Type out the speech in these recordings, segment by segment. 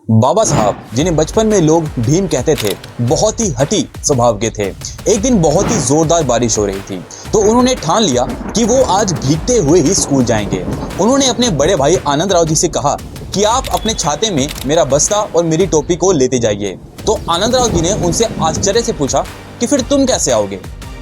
बाबा साहब, जिन्हें बचपन में लोग भीम कहते थे, बहुत ही हठी स्वभाव के थे। एक दिन बहुत ही जोरदार बारिश हो रही थी, तो उन्होंने ठान लिया कि वो आज भीगते हुए ही स्कूल जाएंगे। उन्होंने अपने बड़े भाई आनंद राव जी से कहा कि आप अपने छाते में मेरा बस्ता और मेरी टोपी को लेते जाइए। तो आनंद राव जी ने उनसे आश्चर्य से पूछा कि फिर तुम कैसे आओगे?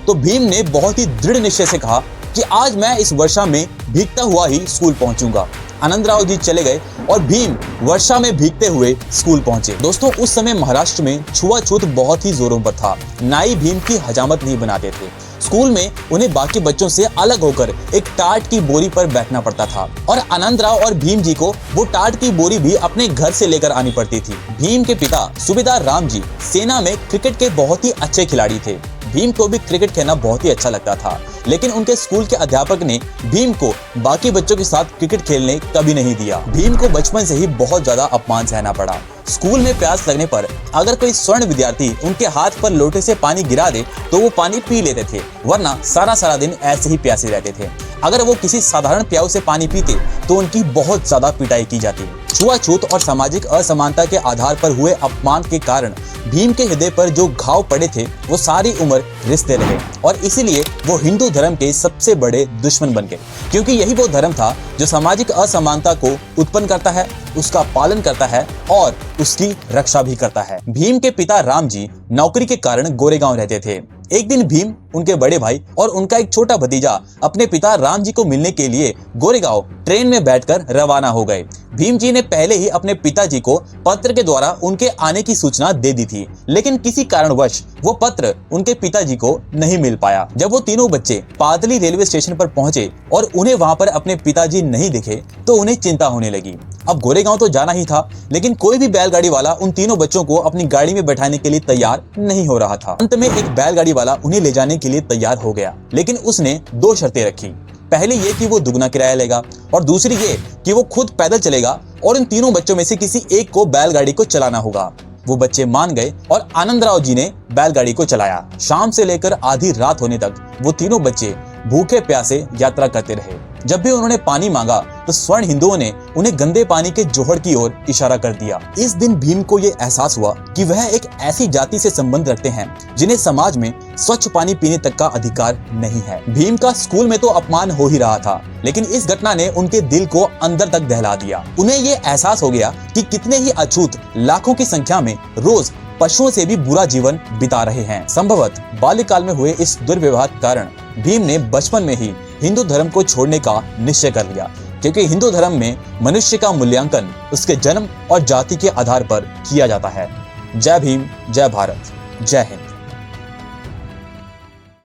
तो भीम ने बहुत ही दृढ़ निश्चय से कहा कि आज मैं इस वर्षा में भीगता हुआ ही स्कूल पहुंचूंगा। आनंद राव जी चले गए और भीम वर्षा में भीगते हुए स्कूल पहुंचे। दोस्तों, उस समय महाराष्ट्र में छुआछूत बहुत ही जोरों पर था। नाई भीम की हजामत नहीं बनाते थे। स्कूल में उन्हें बाकी बच्चों से अलग होकर एक टाट की बोरी पर बैठना पड़ता था और आनंद राव और भीम जी को वो टाट की बोरी भी अपने घर से लेकर आनी पड़ती थी। भीम के पिता सूबेदार राम जी सेना में क्रिकेट के बहुत ही अच्छे खिलाड़ी थे। भीम को भी क्रिकेट खेलना बहुत ही अच्छा लगता था, लेकिन उनके स्कूल के अध्यापक ने भीम को बाकी बच्चों के साथ क्रिकेट खेलने कभी नहीं दिया। भीम को बचपन से ही बहुत ज्यादा अपमान सहना पड़ा। स्कूल में प्यास लगने पर अगर कोई स्वर्ण विद्यार्थी उनके हाथ पर लोटे से पानी गिरा दे तो वो पानी पी लेते थे, वरना सारा दिन ऐसे ही प्यासे रहते थे। अगर वो किसी साधारण प्याऊ से पानी पीते तो उनकी बहुत ज्यादा पिटाई की जाती। छुआछूत और सामाजिक असमानता के आधार पर हुए अपमान के कारण भीम के हृदय पर जो घाव पड़े थे वो सारी उम्र रिश्ते रहे और इसीलिए वो हिंदू धर्म के सबसे बड़े दुश्मन बन गए, क्योंकि यही वो धर्म था जो सामाजिक असमानता को उत्पन्न करता है, उसका पालन करता है और उसकी रक्षा भी करता है। भीम के पिता राम जी नौकरी के कारण गोरेगांव रहते थे। एक दिन भीम, उनके बड़े भाई और उनका एक छोटा भतीजा अपने पिता राम जी को मिलने के लिए गोरेगांव ट्रेन में बैठकर रवाना हो गए। भीम जी ने पहले ही अपने पिताजी को पत्र के द्वारा उनके आने की सूचना दे दी थी, लेकिन किसी कारणवश वो पत्र उनके पिताजी को नहीं मिल पाया। जब वो तीनों बच्चे पातली रेलवे स्टेशन पर पहुंचे और उन्हें वहां पर अपने पिताजी नहीं दिखे तो उन्हें चिंता होने लगी। अब गोरेगांव तो जाना ही था, लेकिन कोई भी बैलगाड़ी वाला उन तीनों बच्चों को अपनी गाड़ी में बैठाने के लिए तैयार नहीं हो रहा था। अंत में एक बैलगाड़ी वाला उन्हें ले जाने के लिए तैयार हो गया, लेकिन उसने दो शर्तें रखी। पहली ये कि वो दुगना किराया लेगा और दूसरी ये कि वो खुद पैदल चलेगा और इन तीनों बच्चों में से किसी एक को बैलगाड़ी को चलाना होगा। वो बच्चे मान गए और आनंद राव जी ने बैलगाड़ी को चलाया। शाम से लेकर आधी रात होने तक वो तीनों बच्चे भूखे प्यासे यात्रा करते रहे। जब भी उन्होंने पानी मांगा तो स्वर्ण हिंदुओं ने उन्हें गंदे पानी के जोहड़ की ओर इशारा कर दिया। इस दिन भीम को ये एहसास हुआ कि वह एक ऐसी जाति से संबंध रखते हैं जिन्हें समाज में स्वच्छ पानी पीने तक का अधिकार नहीं है। भीम का स्कूल में तो अपमान हो ही रहा था, लेकिन इस घटना ने उनके दिल को अंदर तक दहला दिया। उन्हें ये एहसास हो गया कि कितने ही अछूत लाखों की संख्या में रोज पशुओं से भी बुरा जीवन बिता रहे हैं। संभवतः बाल्यकाल में हुए इस दुर्व्यवहार के कारण भीम ने बचपन में ही हिंदू धर्म को छोड़ने का निश्चय कर लिया, क्योंकि हिंदू धर्म में मनुष्य का मूल्यांकन उसके जन्म और जाति के आधार पर किया जाता है। जय भीम, जय भारत, जय हिंद।